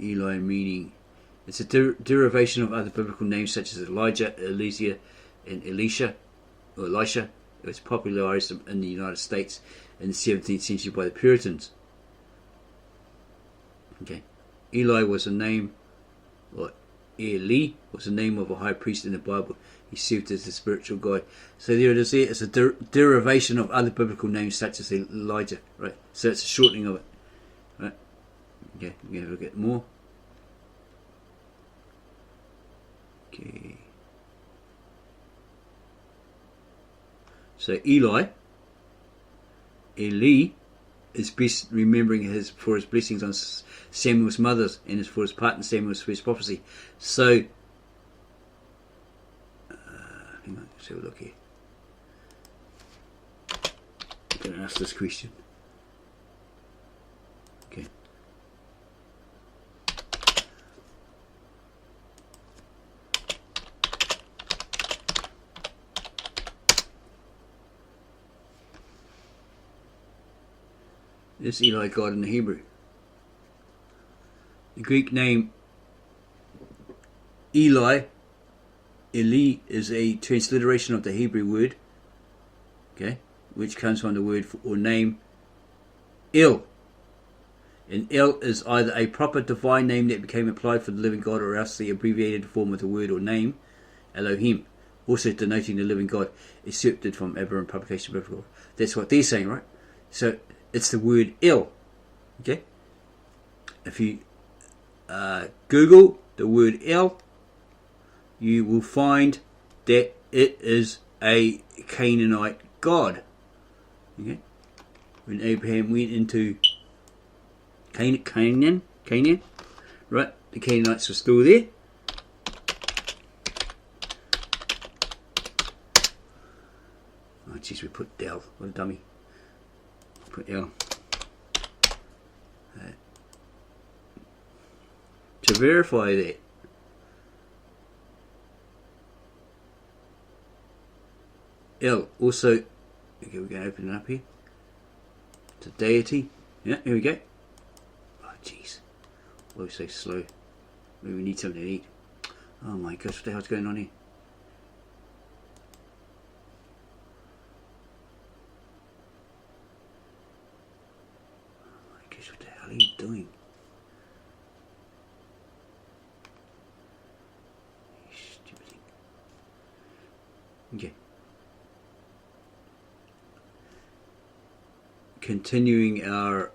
Eli meaning. It's a derivation of other biblical names such as Elijah, Elisha, and Elisha. It was popularized in the United States in the 17th century by the Puritans. Okay, Eli was a name, or Eli was the name of a high priest in the Bible. He served as the spiritual guide. So there it is. It's a derivation of other biblical names such as Elijah. Right. So it's a shortening of it. Right. Okay. We're gonna look at more. Okay. So Eli is best remembering for his blessings on Samuel's mother and for his part in Samuel's first prophecy. So, hang on, let's have a look here. I'm going to ask this question. Okay. Is Eli God in the Hebrew? The Greek name Eli is a transliteration of the Hebrew word, okay, which comes from the word or name El. And El is either a proper divine name that became applied for the living God, or else the abbreviated form of the word or name Elohim, also denoting the living God, accepted from aberrant publication biblical. That's what they're saying, right? So it's the word El. Okay, if you Google the word El, you will find that it is a Canaanite god. Okay, when Abraham went into Canaan, right? The Canaanites were still there. Oh jeez, we put Del. What a dummy. Put L. To verify that, L also, okay, we're going to open it up here. It's a deity. Yeah, here we go. Oh jeez, why are we so slow? Maybe we need something to eat. Oh my gosh, what the hell's going on here? Oh my gosh, what the hell are you doing? Okay. Continuing our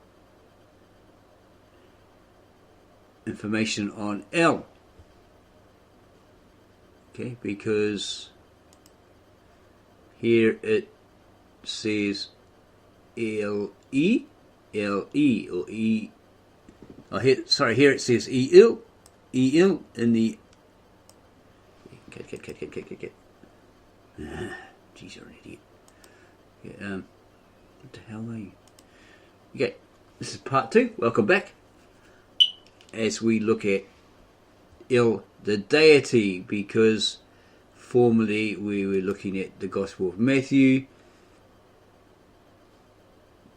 information on L. Okay, because here it says L-E, L-E, or E. Oh, here it says E-L, E-L in the. Get. Jeez, you're an idiot. Yeah, what the hell are you? Okay, this is part 2. Welcome back. As we look at El, the deity, because formerly we were looking at the Gospel of Matthew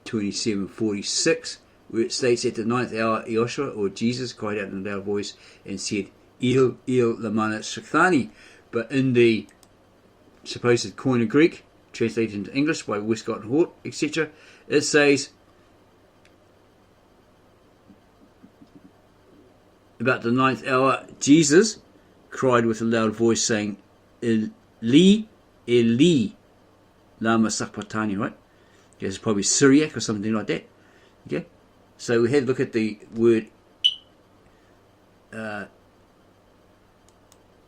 27:46, where it states, at the 9th hour, Joshua, or Jesus, cried out in a loud voice and said, El, El, lama sabachthani. But in the supposed Koine Greek, translated into English by Westcott and Hort, etc., it says about the 9th hour, Jesus cried with a loud voice saying, Eli, Eli, lama sabachthani, right? Okay, it's probably Syriac or something like that. Okay, so we had a look at the word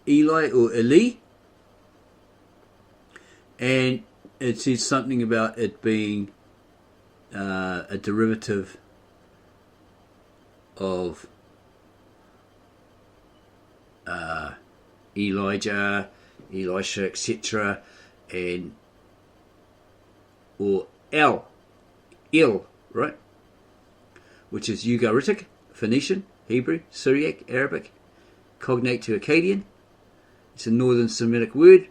Eli or Eli, and it says something about it being a derivative of Elijah, Elisha, etc., and or El, right? Which is Ugaritic, Phoenician, Hebrew, Syriac, Arabic, cognate to Akkadian. It's a northern Semitic word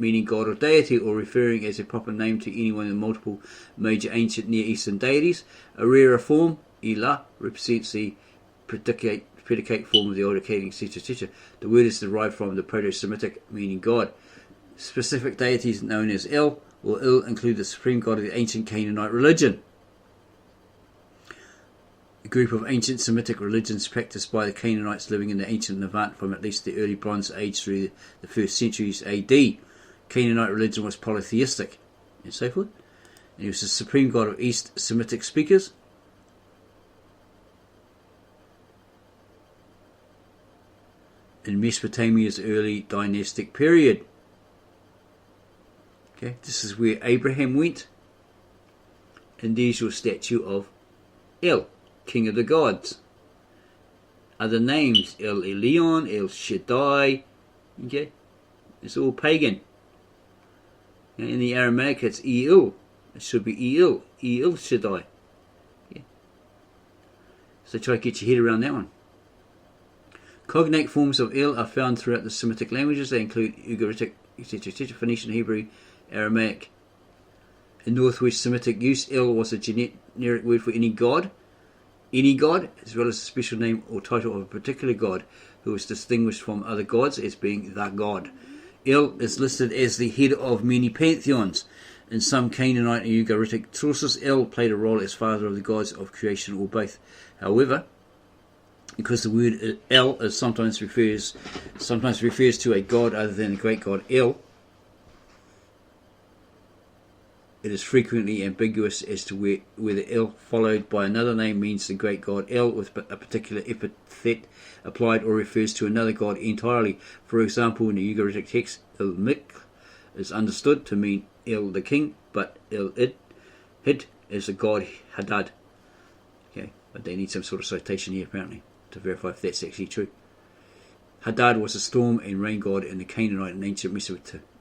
meaning God or deity, or referring as a proper name to any one of the multiple major ancient Near Eastern deities. A rarer form, Ilah, represents the predicate form of the older AKIN, etc., etc. The word is derived from the Proto-Semitic meaning God. Specific deities known as El or Il include the supreme god of the ancient Canaanite religion, a group of ancient Semitic religions practiced by the Canaanites living in the ancient Levant from at least the early Bronze Age through the first centuries AD. Canaanite religion was polytheistic, and so forth. And he was the supreme god of East Semitic speakers. In Mesopotamia's early dynastic period. Okay, this is where Abraham went. And there's your statue of El, King of the Gods. Other names, El Elyon, El Shaddai. Okay, it's all pagan. In the Aramaic, it's El. It should be El Shaddai. Okay. So try to get your head around that one. Cognate forms of El are found throughout the Semitic languages. They include Ugaritic, etc., etc., Phoenician, Hebrew, Aramaic. In Northwest Semitic use, El was a generic word for any god, as well as a special name or title of a particular god who was distinguished from other gods as being the god. El is listed as the head of many pantheons. In some Canaanite and Ugaritic sources, El played a role as father of the gods of creation or both. However, because the word El is sometimes refers to a god other than the great god El, it is frequently ambiguous as to whether El followed by another name means the great god El with a particular epithet applied or refers to another god entirely. For example, in the Ugaritic text, El Mik is understood to mean El the king, but El Hid is the god Hadad. Okay, but they need some sort of citation here apparently to verify if that's actually true. Hadad was a storm and rain god in the Canaanite and ancient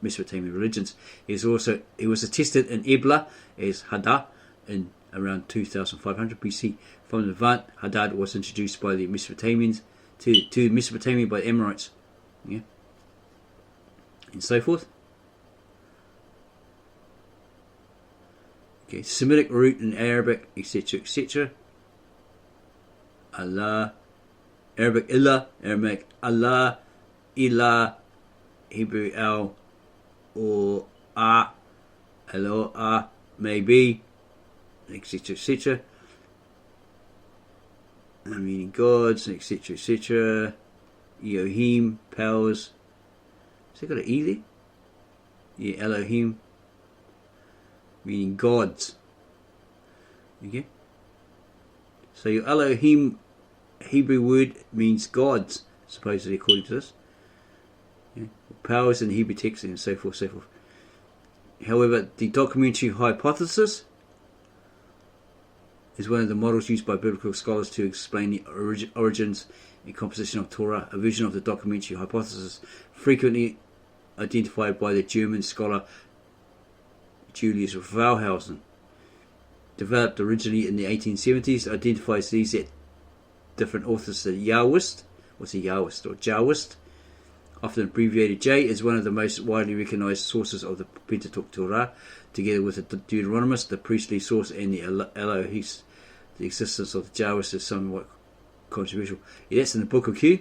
Mesopotamian religions. He was attested in Ebla as Hadad in around 2500 BC. From the Levant, Hadad was introduced by the Mesopotamians to Mesopotamia by the Amorites, yeah, and so forth. Okay, Semitic root in Arabic, etc., etc. Allah. Arabic Ilah, Aramaic Allah, Ilah, Hebrew Al, or Ah, Hello, Ah, maybe, etc., etc. Meaning gods, etc., etc. Elohim, powers. Has it got an E there? Yeah, Elohim, meaning gods. Okay? So your Elohim Hebrew word means gods, supposedly according to this. Yeah. Powers in the Hebrew text and so forth, so forth. However, the documentary hypothesis is one of the models used by biblical scholars to explain the origins and composition of Torah. A version of the documentary hypothesis, frequently identified by the German scholar Julius Wellhausen, developed originally in the 1870s, identifies these at different authors. The Yahwist, what's a Yahwist or Jahwist, often abbreviated J, is one of the most widely recognized sources of the Pentateuch Torah, together with the Deuteronomist, the priestly source, and the Elohist. The existence of the Jahwist is somewhat controversial. Yeah, that's in the Book of Q,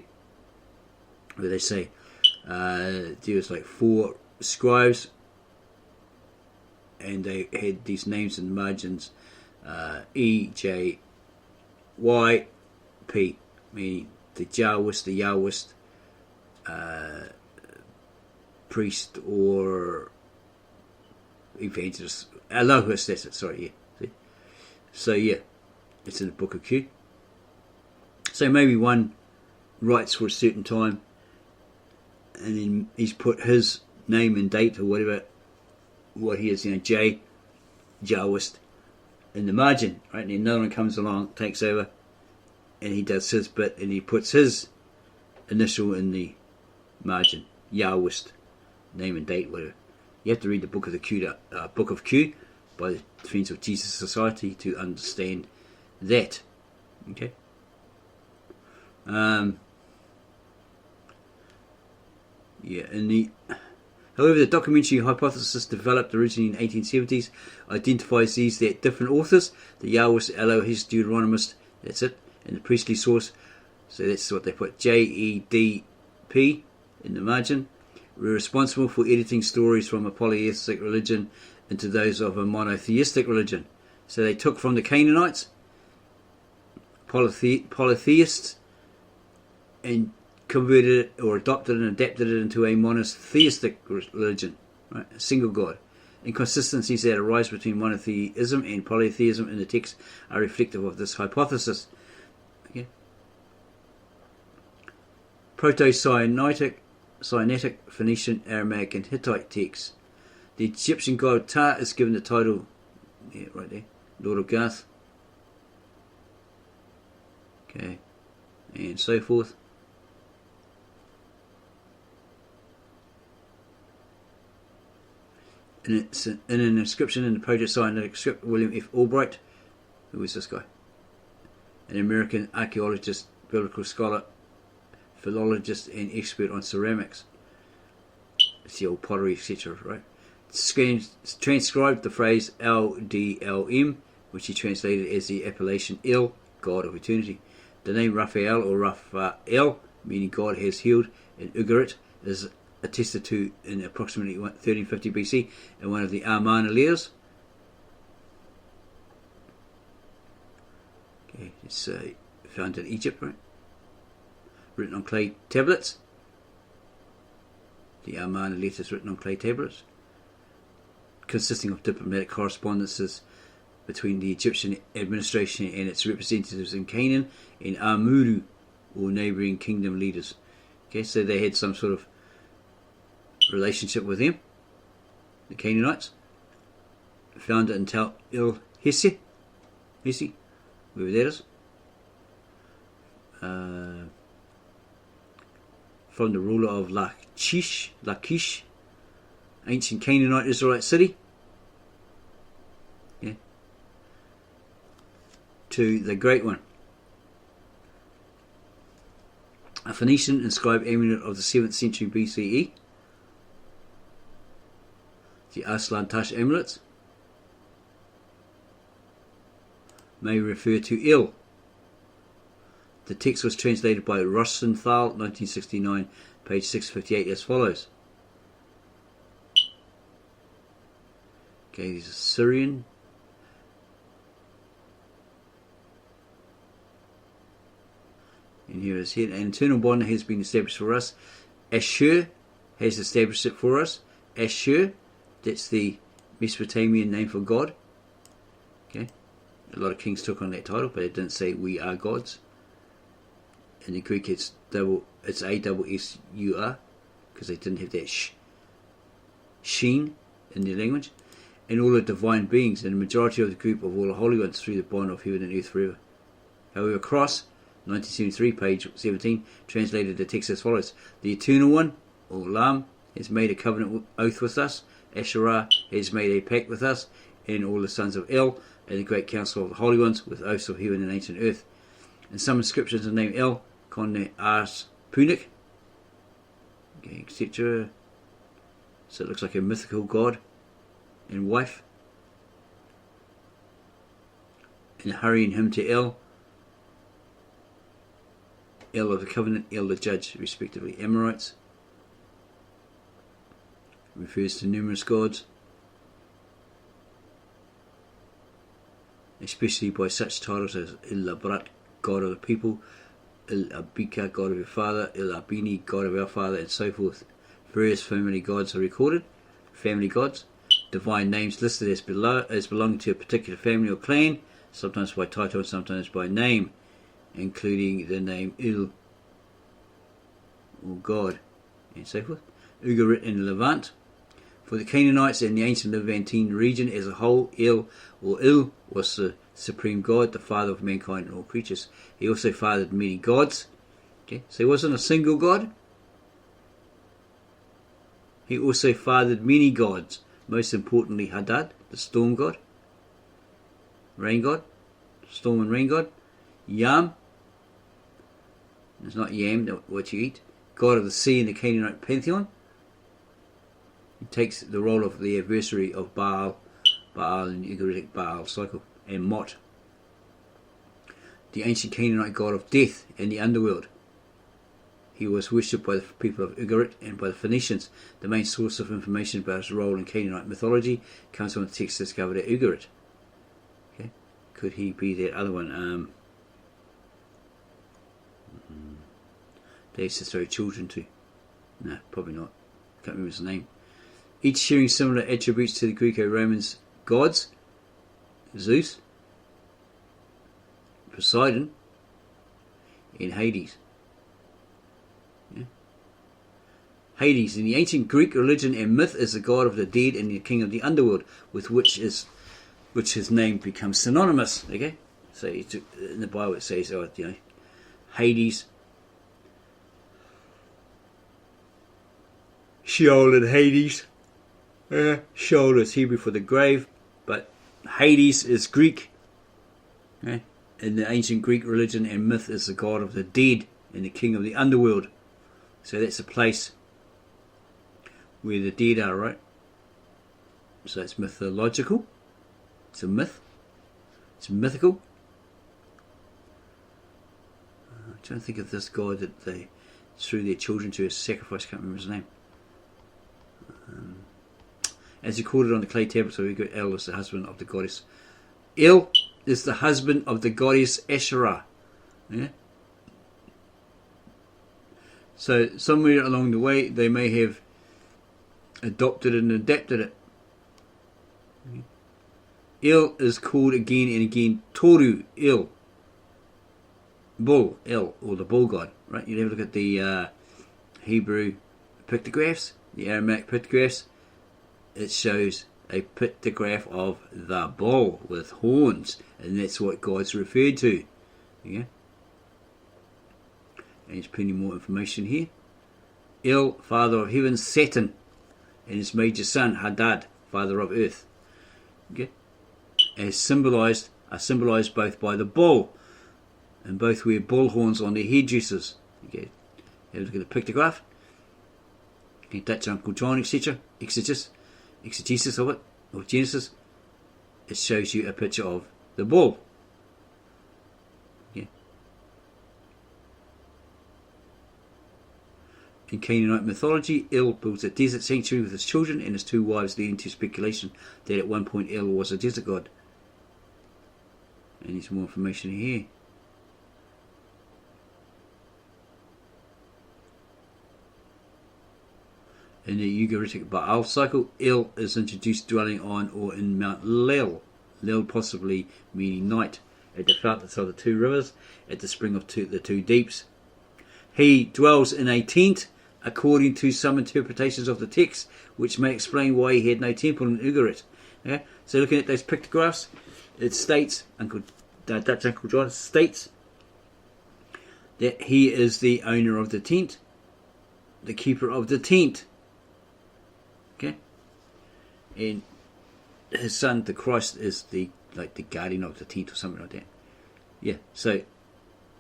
where they say there was like 4 scribes, and they had these names in the margins, E, J, Y, P, meaning the Yahwist, priest or evangelist, Elohist, that's it, sorry, yeah. See? So yeah, it's in the Book of Q. So maybe one writes for a certain time, and then he's put his name and date or whatever, what he is, J, Jahwist, in the margin, right? And then another one comes along, takes over, and he does his bit, and he puts his initial in the margin, Yahwist, name and date, whatever. You have to read the Book of Q by the Friends of Jesus Society to understand that. Okay. Yeah, However, the documentary hypothesis developed originally in the 1870s identifies these that different authors, the Yahwist, Elohist, Deuteronomist, that's it, and the priestly source, so that's what they put, JEDP in the margin, were responsible for editing stories from a polytheistic religion into those of a monotheistic religion. So they took from the Canaanites, polytheists, and converted it or adopted and adapted it into a monotheistic religion, right? A single God. Inconsistencies that arise between monotheism and polytheism in the text are reflective of this hypothesis. Okay. Proto-Sinaitic, Phoenician, Aramaic and Hittite texts. The Egyptian god Ptah is given the title, right there, Lord of Gath. Okay, and so forth. In an inscription in the Proto-Sinaitic script, William F. Albright, who is this guy? An American archaeologist, biblical scholar, philologist and expert on ceramics. It's the old pottery, etc., right? Transcribed the phrase LDLM, which he translated as the appellation El, God of Eternity. The name Raphael or Raphael, meaning God has healed, in Ugarit, is attested to in approximately 1350 BC in one of the Armana layers. Okay, it's found in Egypt, right? Written on clay tablets. The Armana letters written on clay tablets, consisting of diplomatic correspondences between the Egyptian administration and its representatives in Canaan and Amuru, or neighbouring kingdom leaders. Okay, so they had some sort of relationship with them, the Canaanites. Found it in Tel El Hesse, wherever that is. From the ruler of Lachish, ancient Canaanite Israelite city, to the Great One, a Phoenician inscribed amulet of the 7th century BCE, the Aslan Tash amulets, may refer to El. The text was translated by Rosenthal, 1969, page 658, as follows. Okay, these are Syrian. And here is here. An internal bond has been established for us. Ashur has established it for us. Ashur, that's the Mesopotamian name for God. Okay, a lot of kings took on that title, but it didn't say we are gods. In the Greek, it's A-S-S-U-R, because they didn't have that sheen in their language. And all the divine beings, and the majority of the group of all the holy ones through the bond of heaven and earth forever. However, Cross, 1973, page 17, translated the text as follows. The Eternal One, or Lam, has made a covenant oath with us. Asherah has made a pact with us, and all the sons of El, and the great council of the holy ones, with oaths of heaven and ancient earth. In some inscriptions, the name El, Koine Ars Punik, okay, etc. So it looks like a mythical god and wife. And hurrying him to El of the covenant, El the judge, respectively. Amorites refers to numerous gods, especially by such titles as El Labrat, God of the people, El Abika, God of your father, El Abini, God of our father, and so forth. Various family gods are recorded. Family gods, divine names listed as belonging to a particular family or clan, sometimes by title and sometimes by name, including the name Il, or God, and so forth. Ugarit in Levant. For the Canaanites and the ancient Levantine region as a whole, El, or Il, was the supreme God, the father of mankind and all creatures. He also fathered many gods. Okay, so he wasn't a single god. He also fathered many gods. Most importantly, Hadad, the storm god, rain god, storm and rain god. Yam, it's not yam, what you eat, god of the sea in the Canaanite pantheon. He takes the role of the adversary of Baal in the Ugaritic Baal cycle, and Mot, the ancient Canaanite god of death in the underworld. He was worshipped by the people of Ugarit and by the Phoenicians. The main source of information about his role in Canaanite mythology comes from the text discovered at Ugarit. Okay, could he be that other one? They used to throw children to. No, probably not. Can't remember his name. Each sharing similar attributes to the Greco-Romans gods: Zeus, Poseidon, and Hades. Yeah. Hades, in the ancient Greek religion and myth, is the god of the dead and the king of the underworld, with which his name becomes synonymous. Okay, so in the Bible it says, Hades, Sheol and Hades. Sheol is Hebrew for the grave, but Hades is Greek. Okay. In the ancient Greek religion and myth is the god of the dead and the king of the underworld. So that's a place where the dead are, right? So it's mythological. It's a myth. It's mythical. I'm trying to think of this god that they threw their children to as sacrifice. Can't remember his name. As recorded on the clay tablets of Ugarit, El is the husband of the goddess. El is the husband of the goddess Asherah. Yeah? So somewhere along the way they may have adopted and adapted it. El is called again and again Toru El. Bull, El, or the bull god. Right? You have a look at the Hebrew pictographs, the Aramaic pictographs. It shows a pictograph of the bull with horns, and that's what God's referred to. Yeah. And there's plenty more information here. El, father of heaven, Saturn, and his major son Hadad, father of earth. Okay. Are symbolized both by the bull, and both wear bull horns on their headdresses. Okay. Have a look at the pictograph. Okay, that's Uncle John, etc. Exegesis of it, of Genesis. It shows you a picture of the bull. Yeah. In Canaanite mythology, El builds a desert sanctuary with his children and his two wives, leading to speculation that at one point El was a desert god. And there's more information here. In the Ugaritic Baal cycle, El is introduced dwelling on or in Mount Lel. Lel possibly meaning night, at the fountains of the two rivers, at the spring of the two deeps. He dwells in a tent, according to some interpretations of the text, which may explain why he had no temple in Ugarit. Okay? So looking at those pictographs, it states, Dutch Uncle John states that he is the owner of the tent, the keeper of the tent. Okay, and his son, the Christ, is the guardian of the tent or something like that. Yeah, so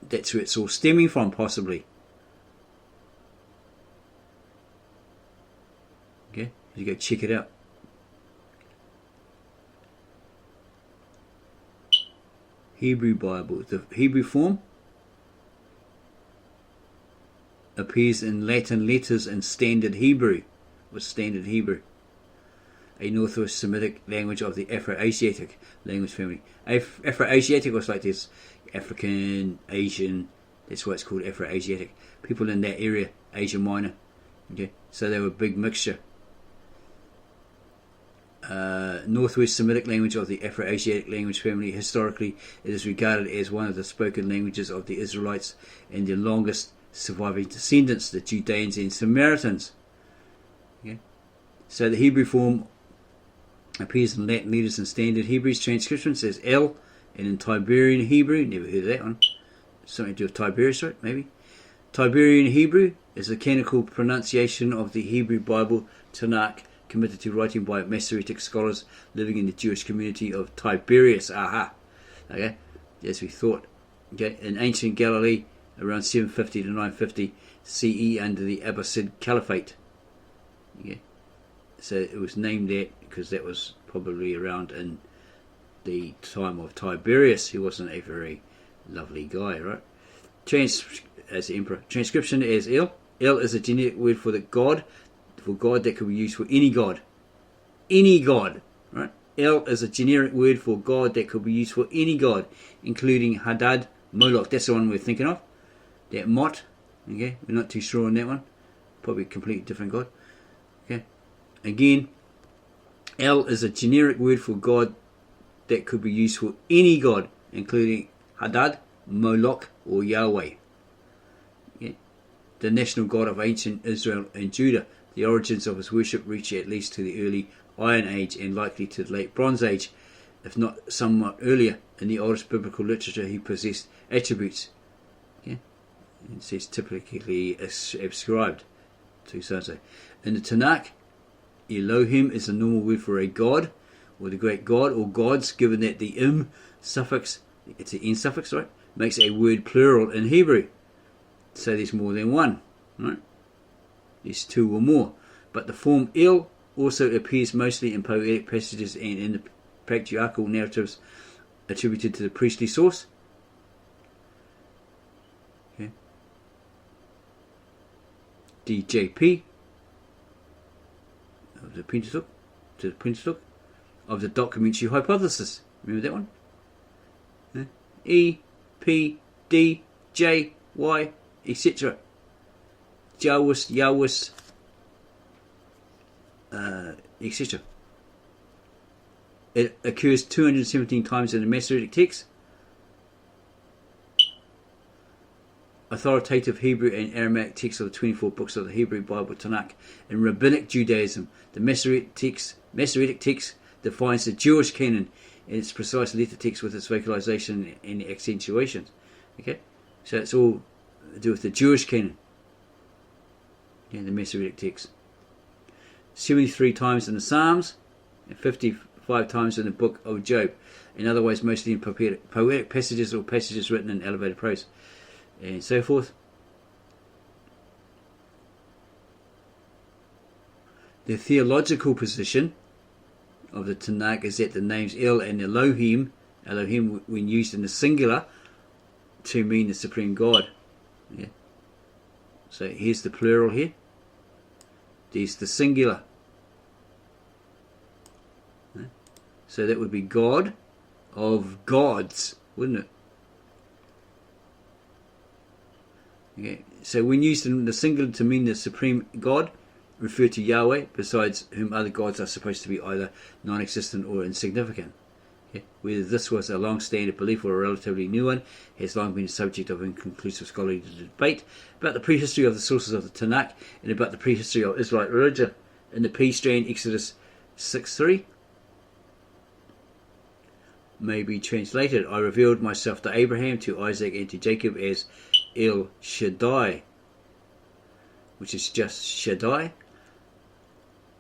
that's where it's all stemming from, possibly. Okay, you go check it out. Hebrew Bible. The Hebrew form appears in Latin letters and Standard Hebrew. What's Standard Hebrew? A Northwest Semitic language of the Afro-Asiatic language family. Afro-Asiatic was like this: African, Asian. That's why it's called Afro-Asiatic. People in that area, Asia Minor. Okay, so they were a big mixture. Northwest Semitic language of the Afro-Asiatic language family. Historically, it is regarded as one of the spoken languages of the Israelites and their longest surviving descendants, the Judeans and Samaritans. Okay. So the Hebrew form appears in Latin letters and Standard Hebrew's transcriptions as El, and in Tiberian Hebrew, never heard of that one, something to do with Tiberius, right? Maybe. Tiberian Hebrew is the canonical pronunciation of the Hebrew Bible Tanakh, committed to writing by Masoretic scholars living in the Jewish community of Tiberias. Aha. Okay, as we thought. Okay, in ancient Galilee, around 750 to 950 CE under the Abbasid Caliphate. Okay. So it was named that because that was probably around in the time of Tiberius, who wasn't a very lovely guy, right? As the emperor. Transcription as El. El is a generic word for God that could be used for any god. Any god, right? El is a generic word for God that could be used for any god, including Hadad, Moloch. That's the one we're thinking of. That Mot. Okay, we're not too sure on that one. Probably a completely different god. Okay. Again, El is a generic word for God that could be used for any god, including Hadad, Moloch, or Yahweh. Okay. The national god of ancient Israel and Judah. The origins of his worship reach at least to the early Iron Age and likely to the late Bronze Age, if not somewhat earlier. In the oldest biblical literature, he possessed attributes. Okay. It says typically ascribed to so-and-so. In the Tanakh, Elohim is a normal word for a god, or the great god, or gods, given that the im suffix, it's an in suffix, right, makes a word plural in Hebrew. So there's more than one, right? There's two or more. But the form El also appears mostly in poetic passages and in the patriarchal narratives attributed to the priestly source. Okay. DJP of the Pentateuch, of the documentary hypothesis. Remember that one? Yeah. E, P, D, J, Y, etc. Yahwist, etc. It occurs 217 times in the Masoretic text. Authoritative Hebrew and Aramaic texts of the 24 books of the Hebrew Bible Tanakh. In Rabbinic Judaism, the Masoretic text defines the Jewish canon in its precise letter text with its vocalization and accentuations. Okay, so it's all to do with the Jewish canon. Yeah, the Masoretic text. 73 times in the Psalms and 55 times in the book of Job. In other ways, mostly in poetic passages or passages written in elevated prose, and so forth. The theological position of the Tanakh is that the names El and Elohim when used in the singular, to mean the supreme God. Yeah. So here's the plural here. There's the singular. Yeah. So that would be God of gods, wouldn't it? Okay. So when used in the singular to mean the supreme God, refer to Yahweh, besides whom other gods are supposed to be either non-existent or insignificant. Okay. Whether this was a long-standing belief or a relatively new one has long been a subject of inconclusive scholarly debate about the prehistory of the sources of the Tanakh and about the prehistory of Israelite religion. In the P strand, Exodus 6:3 may be translated, I revealed myself to Abraham, to Isaac, and to Jacob as El Shaddai, which is just Shaddai.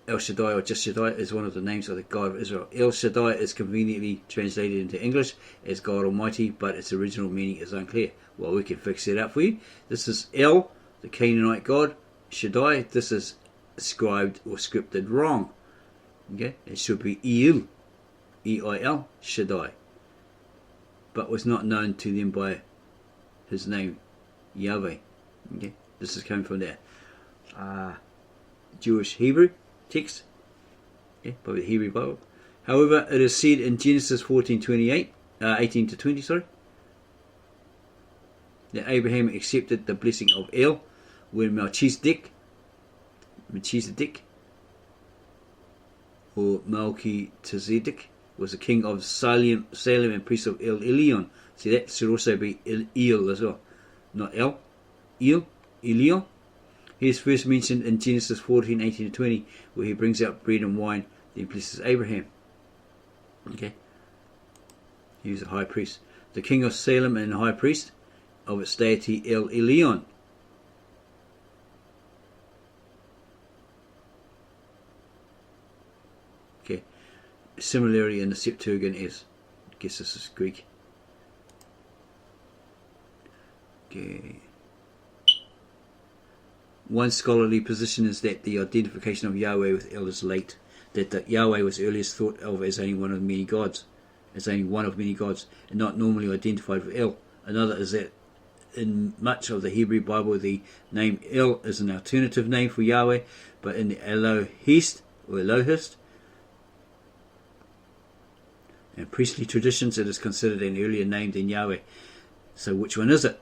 El Shaddai or just Shaddai is one of the names of the God of Israel. El Shaddai is conveniently translated into English as God Almighty, but its original meaning is unclear. Well, we can fix it up for you. This is El, the Canaanite God. Shaddai, this is scribed or scripted wrong. Okay, it should be El, E-I-L, Shaddai, but was not known to them by his name, Yahweh. Okay, this is coming from there. Jewish Hebrew text, probably the Hebrew Bible. However, it is said in Genesis 14:28, 18-20, that Abraham accepted the blessing of El when Melchizedek, or Melchizedek, was the king of Salem and priest of El Elyon. See, that should also be El as well, not El, Elyon. He is first mentioned in Genesis 14:18-20, where he brings out bread and wine, then blesses Abraham. Okay, he was a high priest, the king of Salem and high priest of its deity El Elyon. Okay, similarly in the Septuagint is, I guess this is Greek. Okay. One scholarly position is that the identification of Yahweh with El is late, that Yahweh was earliest thought of as only one of many gods, and not normally identified with El. Another is that in much of the Hebrew Bible, the name El is an alternative name for Yahweh, but in the Elohist and priestly traditions, it is considered an earlier name than Yahweh. So which one is it?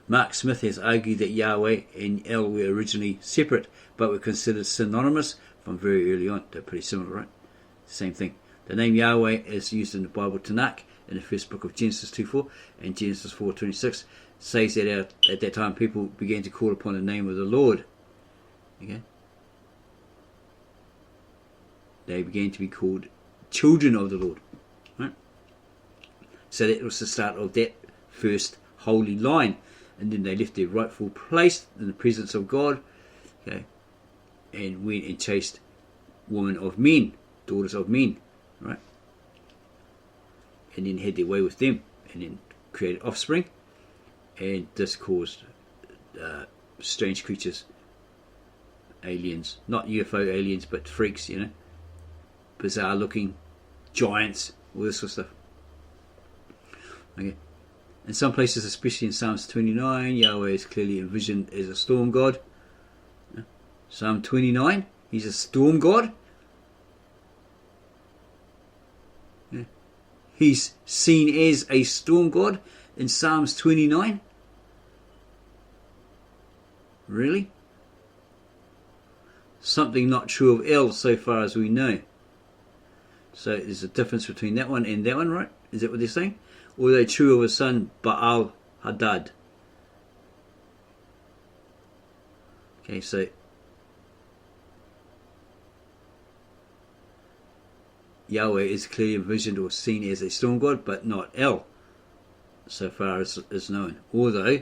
Mark Smith has argued that Yahweh and El were originally separate, but were considered synonymous from very early on. They're pretty similar, right? Same thing. The name Yahweh is used in the Bible Tanakh in the first book of Genesis 2:4 and Genesis 4:26. Says that at that time people began to call upon the name of the Lord. Okay? They began to be called children of the Lord. Right? So that was the start of that first holy line. And then they left their rightful place in the presence of God, okay, and went and chased women of men, daughters of men, right? And then had their way with them, and then created offspring, and this caused strange creatures, aliens, not UFO aliens, but freaks, bizarre looking giants, all this sort of stuff. Okay. In some places, especially in Psalms 29, Yahweh is clearly envisioned as a storm god. Psalm 29, he's a storm god. He's seen as a storm god in Psalms 29. Really? Something not true of El so far as we know. So there's a difference between that one and that one, right? Is that what they're saying? Or are they true of his son Baal Hadad? Okay, so Yahweh is clearly envisioned or seen as a storm god, but not El, so far as is known, although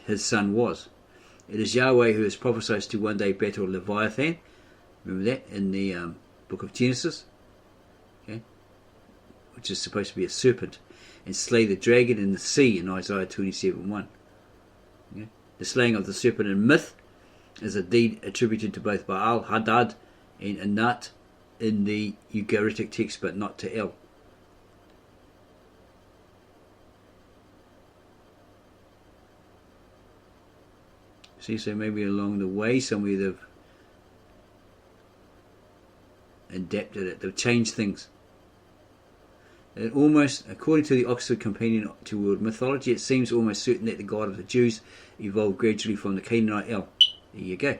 his son was. It is Yahweh who is prophesied to one day battle Leviathan. Remember that in the book of Genesis? Okay, which is supposed to be a serpent, and slay the dragon in the sea in Isaiah 27:1. Okay? The slaying of the serpent in myth is a deed attributed to both Baal Hadad and Anat in the Ugaritic text, but not to El. See, so maybe along the way somewhere they've adapted it, they've changed things. It almost, according to the Oxford Companion to World Mythology, it seems almost certain that the God of the Jews evolved gradually from the Canaanite El. There you go.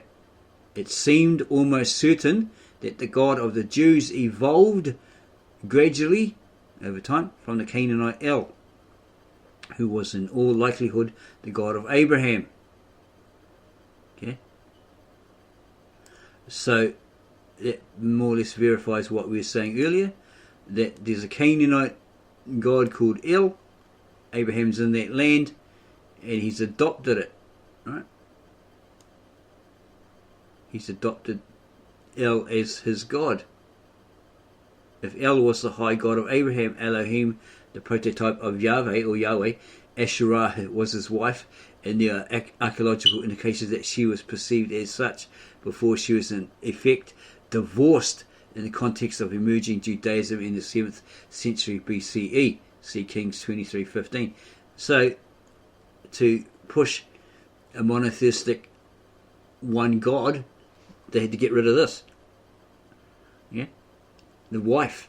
It seemed almost certain that the God of the Jews evolved gradually over time from the Canaanite El, who was in all likelihood the God of Abraham. Okay? So that more or less verifies what we were saying earlier, that there's a Canaanite god called El. Abraham's in that land and he's adopted it, right? He's adopted El as his god. If El was the high god of Abraham, Elohim, the prototype of Yahweh or Yahweh, Asherah was his wife, and there are archaeological indications that she was perceived as such before she was in effect divorced in the context of emerging Judaism in the 7th century BCE. See Kings 23:15. So, to push a monotheistic one God, they had to get rid of this. Yeah? The wife,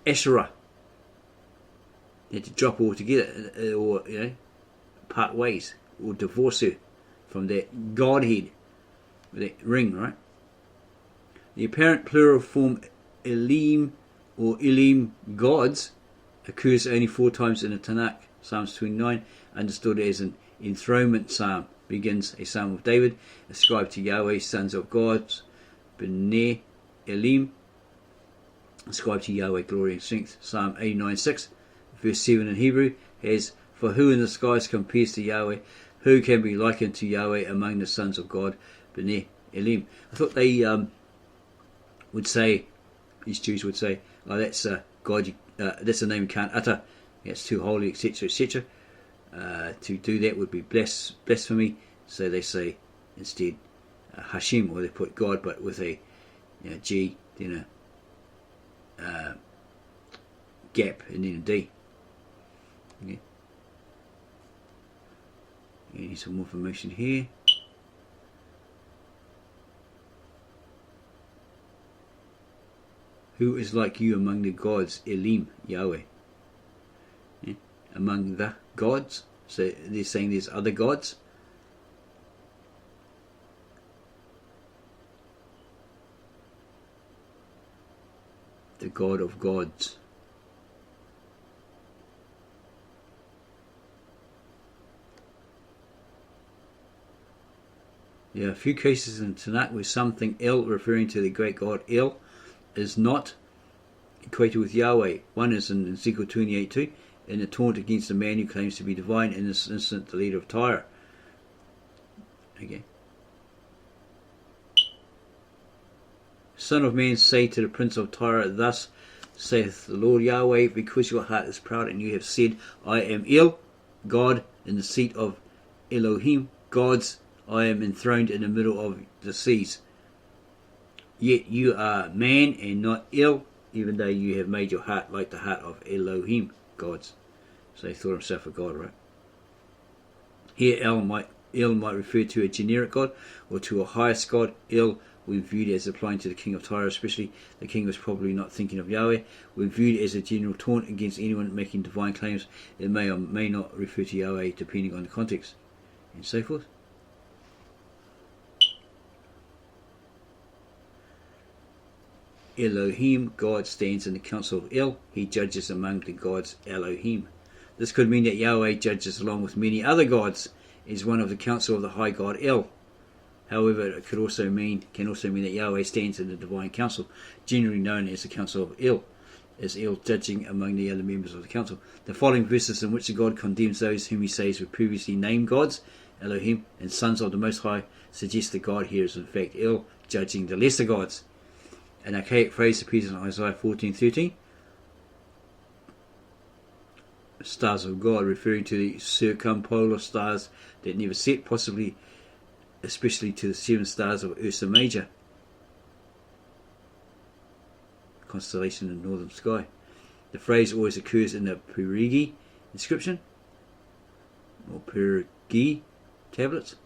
Asherah. They had to drop her altogether, or, part ways, or divorce her from that Godhead, that ring, right? The apparent plural form Elim or Elim gods occurs only 4 times in the Tanakh. Psalms 29, understood as an enthronement psalm, begins a psalm of David, ascribed to Yahweh, sons of gods, B'nai Elim, ascribed to Yahweh, glory and strength. Psalm 89:6, verse 7 in Hebrew has, for who in the skies compares to Yahweh? Who can be likened to Yahweh among the sons of God? B'nai Elim. I thought they would say, these Jews would say, oh, that's God, that's a name you can't utter, it's too holy, etc., etc. to do that would be blasphemy, so they say instead Hashem, or they put God but with a G, then a gap, and then a D. Okay. You need some more information here. Who is like you among the gods? Elim, Yahweh. Yeah. Among the gods. So they're saying there's other gods. The God of gods. There are a few cases in Tanakh where something El, referring to the great God El, is not equated with Yahweh. One is in Ezekiel 28:2, in the taunt against a man who claims to be divine, in this instance the leader of Tyre. Okay. Son of man, say to the prince of Tyre, thus saith the Lord Yahweh, because your heart is proud and you have said, I am El, God, in the seat of Elohim, gods, I am enthroned in the middle of the seas. Yet you are man and not El, even though you have made your heart like the heart of Elohim, gods. So he thought himself a god, right? Here El might refer to a generic god or to a highest god. El we viewed as applying to the king of Tyre, especially. The king was probably not thinking of Yahweh. We viewed as a general taunt against anyone making divine claims. It may or may not refer to Yahweh depending on the context, and so forth. Elohim, God, stands in the council of El. He judges among the gods Elohim. This could mean that Yahweh judges along with many other gods as one of the council of the high god El. However, it can also mean that Yahweh stands in the divine council, generally known as the council of El, as El judging among the other members of the council. The following verses in which the God condemns those whom he says were previously named gods, Elohim, and sons of the Most High, suggest that God here is in fact El, judging the lesser gods. An archaic phrase appears in Isaiah 14:13. Stars of God, referring to the circumpolar stars that never set, possibly especially to the 7 stars of Ursa Major, constellation in the northern sky. The phrase always occurs in the Perigi inscription, or Perigi tablets,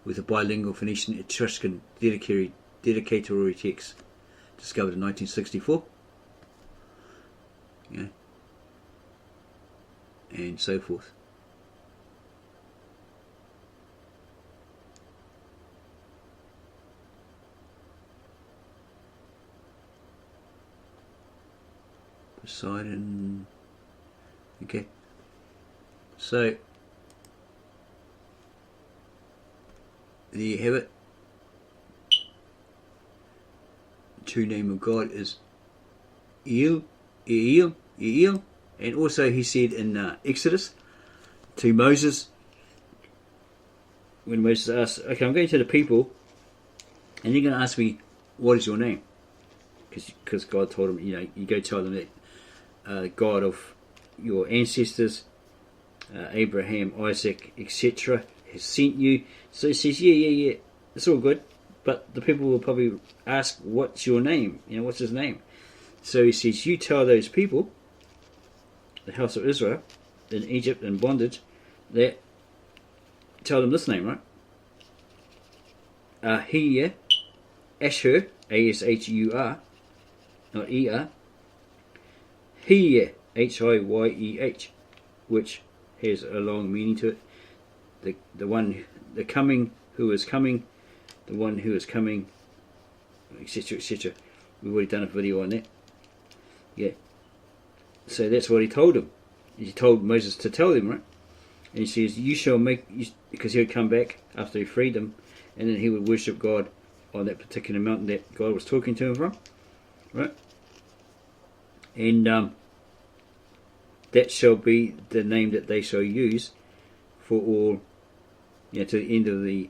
with a bilingual Phoenician Etruscan dedicatory text discovered in 1964. Yeah. And so forth. Poseidon. Okay. So there you have it. The true name of God is El, and also he said in Exodus to Moses, when Moses asked, okay, I'm going to the people and you're going to ask me, what is your name? Because God told him, you go tell them that God of your ancestors, Abraham, Isaac, etc., has sent you. So he says, yeah, it's all good. But the people will probably ask, what's your name? What's his name? So he says, you tell those people, the house of Israel, in Egypt in bondage, that tell them this name, right? Ahiyah, Ashur, A-S-H-U-R, not E-R. Hiyeh, H-I-Y-E-H, which has a long meaning to it. The one, the coming, who is coming, the one who is coming, etc., etc. We've already done a video on that. Yeah. So that's what he told him. He told Moses to tell them, right? And he says, you shall make, because he would come back after he freed them, and then he would worship God on that particular mountain that God was talking to him from, right? And that shall be the name that they shall use for all, to the end of the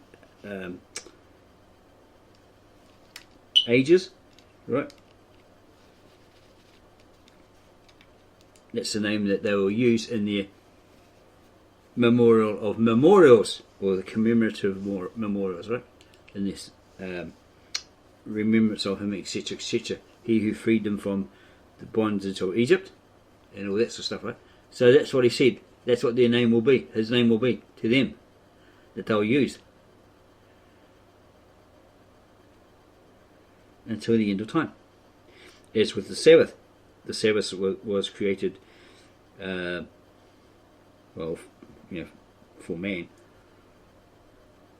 ages, right? That's the name that they will use in their memorial of memorials, or the commemorative memorials, right? In this remembrance of him, etc., etc. He who freed them from the bondage of Egypt, and all that sort of stuff, right? So that's what he said. That's what their name will be. His name will be to them, that they'll use until the end of time. As with the Sabbath was created, well, for man.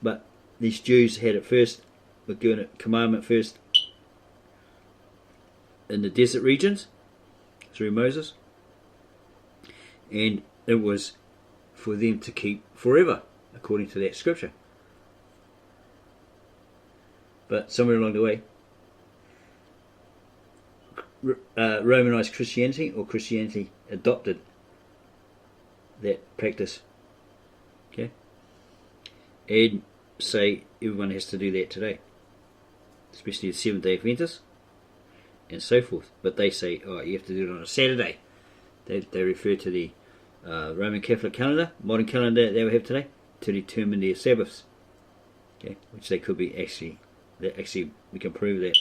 But these Jews had it first, were given a commandment first in the desert regions through Moses, and it was for them to keep forever, according to that scripture. But somewhere along the way, Romanized Christianity, or Christianity adopted that practice, okay, and say everyone has to do that today, especially the Seventh-day Adventists and so forth. But they say, oh, you have to do it on a Saturday. They refer to the Roman Catholic calendar, modern calendar that they have today, to determine their Sabbaths, okay, which they could be actually we can prove that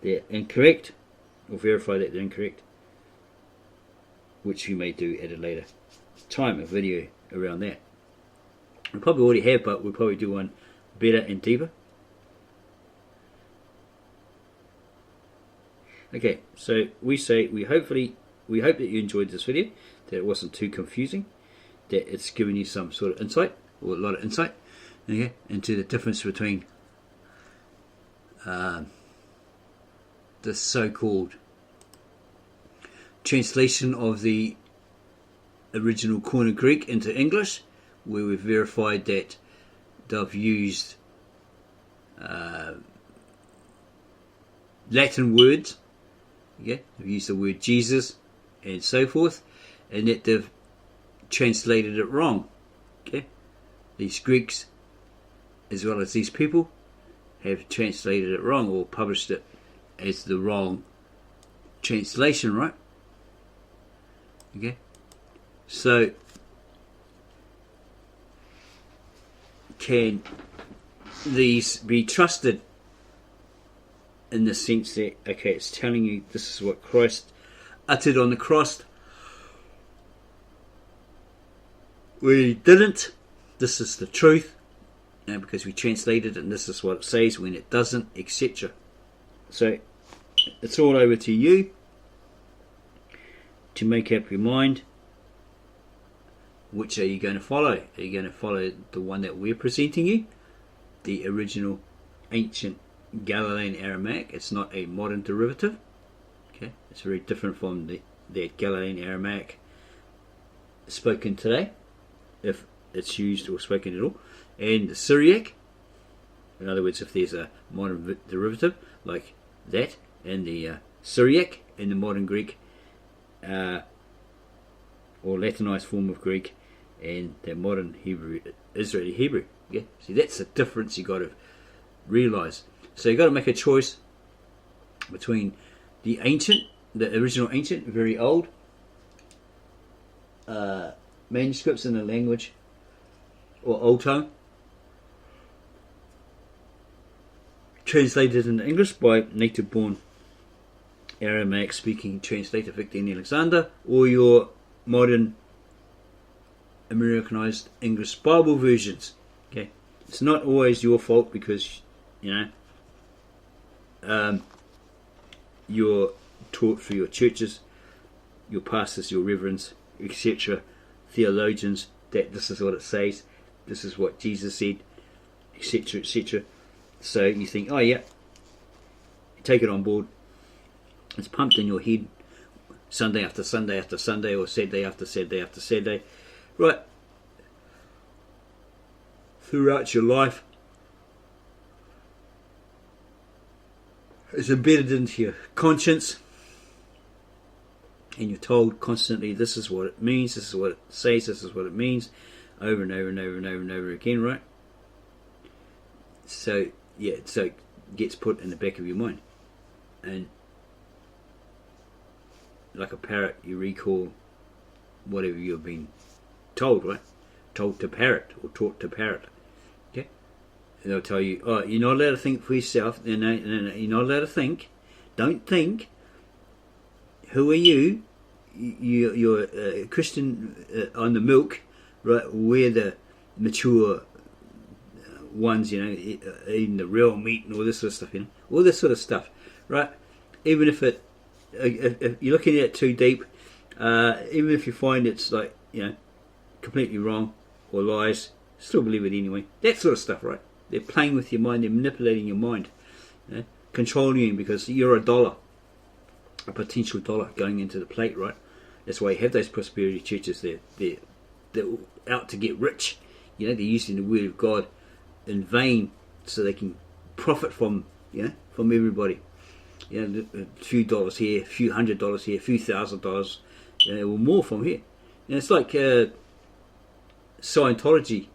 they're incorrect, or verify that they're incorrect, which you may do at a later time, a video around that. We probably already have, but we'll probably do one better and deeper. Okay, so we hope that you enjoyed this video, that it wasn't too confusing, that it's given you some sort of insight, or a lot of insight, okay, into the difference between the so-called translation of the original Koine Greek into English, where we've verified that they've used Latin words, okay, they've used the word Jesus and so forth, and that they've translated it wrong, okay. These Greeks, as well as these people, have translated it wrong, or published it as the wrong translation, right? Okay, so can these be trusted in the sense that, okay, it's telling you this is what Christ uttered on the cross, we didn't, this is the truth, because we translated it and this is what it says when it doesn't, etc. So it's all over to you to make up your mind. Which are you going to follow? Are you going to follow the one that we're presenting you, the original ancient Galilean-Aramaic? It's not a modern derivative, okay, it's very different from the Galilean-Aramaic spoken today, if it's used or spoken at all, and the Syriac. In other words, if there's a modern derivative like that, and the Syriac in the modern Greek, or Latinized form of Greek, and the modern Hebrew, Israeli Hebrew. Yeah, see, that's the difference you got to realize. So you got to make a choice between the original ancient, very old manuscripts in the language, or Old Tongue, translated into English by native-born Aramaic-speaking translator Victor N. Alexander, or your modern Americanized English Bible versions. Okay, it's not always your fault, because you're taught through your churches, your pastors, your reverends, etc., theologians, that this is what it says, this is what Jesus said, etc., etc. So you think, oh yeah, you take it on board, it's pumped in your head Sunday after Sunday after Sunday, or Saturday after Saturday after Saturday, right, throughout your life. It's embedded into your conscience, and you're told constantly, this is what it means, this is what it says, this is what it means, over and over and over and over and over again, right? So yeah, so it gets put in the back of your mind, and like a parrot, you recall whatever you've been told, right? told to parrot or taught to parrot. Okay, and they'll tell you, oh, you're not allowed to think for yourself. No, you're not allowed to think. Don't think. Who are you? You're a Christian on the milk, right? We're the mature ones, eating the real meat and all this sort of stuff, all this sort of stuff, right? Even if if you're looking at it too deep, even if you find it's like, completely wrong or lies, still believe it anyway. That sort of stuff, right? They're playing with your mind, they're manipulating your mind, controlling you because you're a potential dollar going into the plate, right? That's why you have those prosperity churches. They're out to get rich. They're using the word of God in vain so they can profit from everybody. A few dollars here, a few $100 here, a few $1,000, or more from here. And it's like Scientology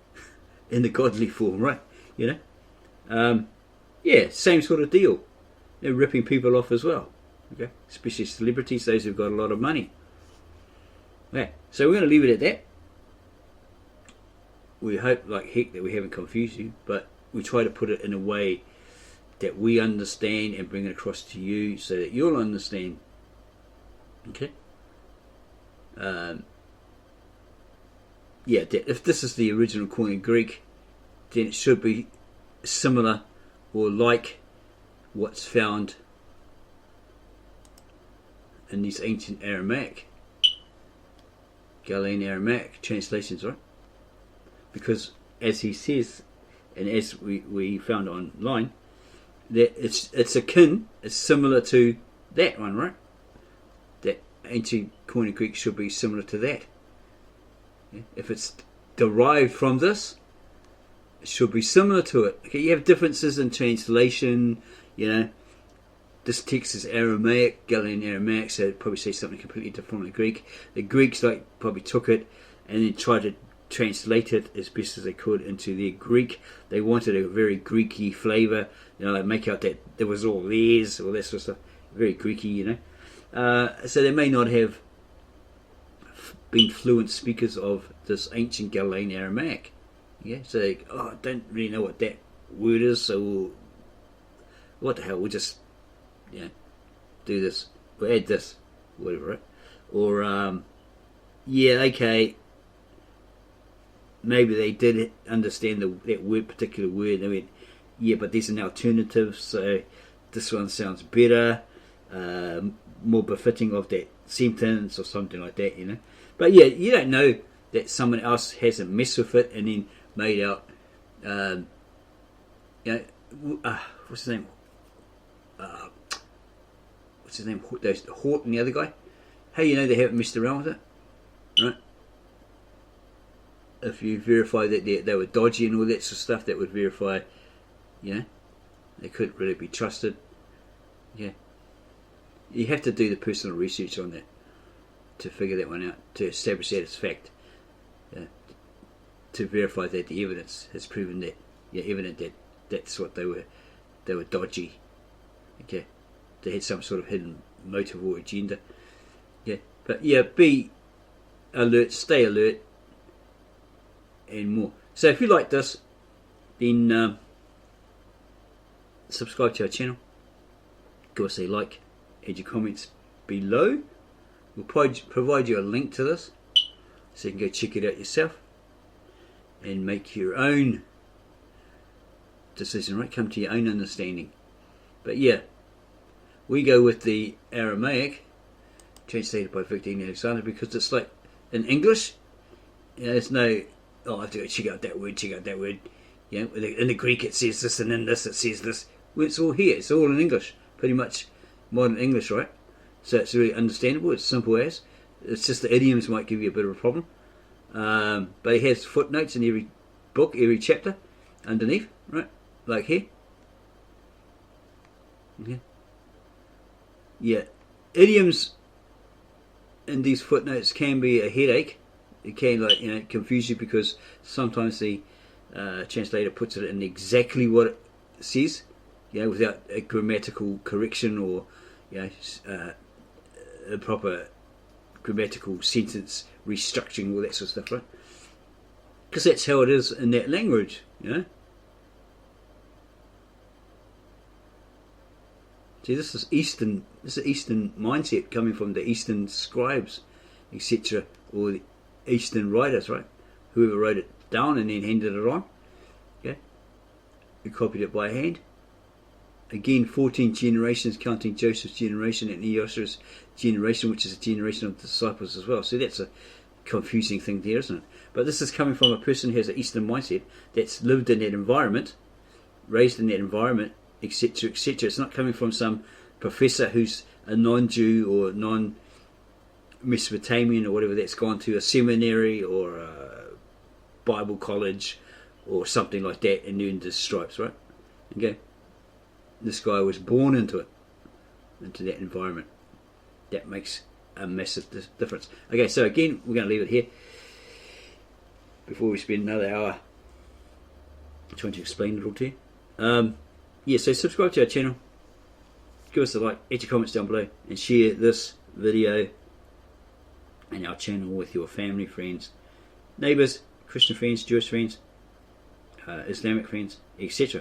in the godly form, right? Same sort of deal. They're ripping people off as well. Okay, especially celebrities, those who've got a lot of money. Okay, so we're going to leave it at that. We hope like heck that we haven't confused you, but we try to put it in a way that we understand and bring it across to you so that you'll understand. Okay? If this is the original Koine Greek, then it should be similar or like what's found in these ancient Aramaic, Galilean-Aramaic translations, right? Because as he says, and as we found online, that it's akin, it's similar to that one, right? That ancient Koine Greek should be similar to that. If it's derived from this, it should be similar to it. Okay, you have differences in translation, This text is Aramaic, Galilean-Aramaic, so it'd probably say something completely different from the Greek. The Greeks probably took it and then tried to translate it as best as they could into their Greek. They wanted a very Greeky flavour, make out that there was all theirs, all that sort of stuff. Very Greeky, So they may not have been fluent speakers of this ancient Galilean-Aramaic. So they I don't really know what that word is, so what the hell, we'll just do this, or add this, whatever, right? Or, okay, maybe they did understand that particular word. They went, but there's an alternative, so this one sounds better, more befitting of that sentence or something like that, But you don't know that someone else hasn't messed with it and then made out, what's his name? There's Hort and the other guy. How they haven't messed around with it, right? If you verify that they were dodgy and all that sort of stuff, that would verify, they couldn't really be trusted. You have to do the personal research on that to figure that one out, to establish that as fact, to verify that the evidence has proven that, evident that that's what they were dodgy. Okay. They had some sort of hidden motive or agenda. But be alert, stay alert, and more. So if you like this, then subscribe to our channel. Give us a like, add your comments below. We'll provide you a link to this, so you can go check it out yourself and make your own decision, right? Come to your own understanding. But we go with the Aramaic, translated by Victor Alexander, because it's like in English, there's no, I have to go check out that word. In the Greek it says this, and in this it says this. Well, it's all here. It's all in English, pretty much modern English, right? So it's really understandable. It's simple as. It's just the idioms might give you a bit of a problem. But it has footnotes in every book, every chapter, underneath, right? Like here. Idioms in these footnotes can be a headache. It can confuse you, because sometimes the translator puts it in exactly what it says, without a grammatical correction or a proper grammatical sentence restructuring, all that sort of stuff, right? because that's how it is in that language, you know. See, this is Eastern mindset coming from the Eastern scribes, etc., or the Eastern writers, right? Whoever wrote it down and then handed it on, okay? Who copied it by hand. Again, 14 generations, counting Joseph's generation and Eos's generation, which is a generation of the disciples as well. So that's a confusing thing there, isn't it? But this is coming from a person who has an Eastern mindset, that's lived in that environment, raised in that environment, etc., etc. It's not coming from some professor who's a non-Jew or non-Mesopotamian or whatever, that's gone to a seminary or a Bible college or something like that and earned his stripes, right? Okay. This guy was born into that environment. That makes a massive difference. Okay, so again, we're going to leave it here before we spend another hour trying to explain it all to you. Yeah, so subscribe to our channel, give us a like, add your comments down below, and share this video and our channel with your family, friends, neighbours, Christian friends, Jewish friends, Islamic friends, etc.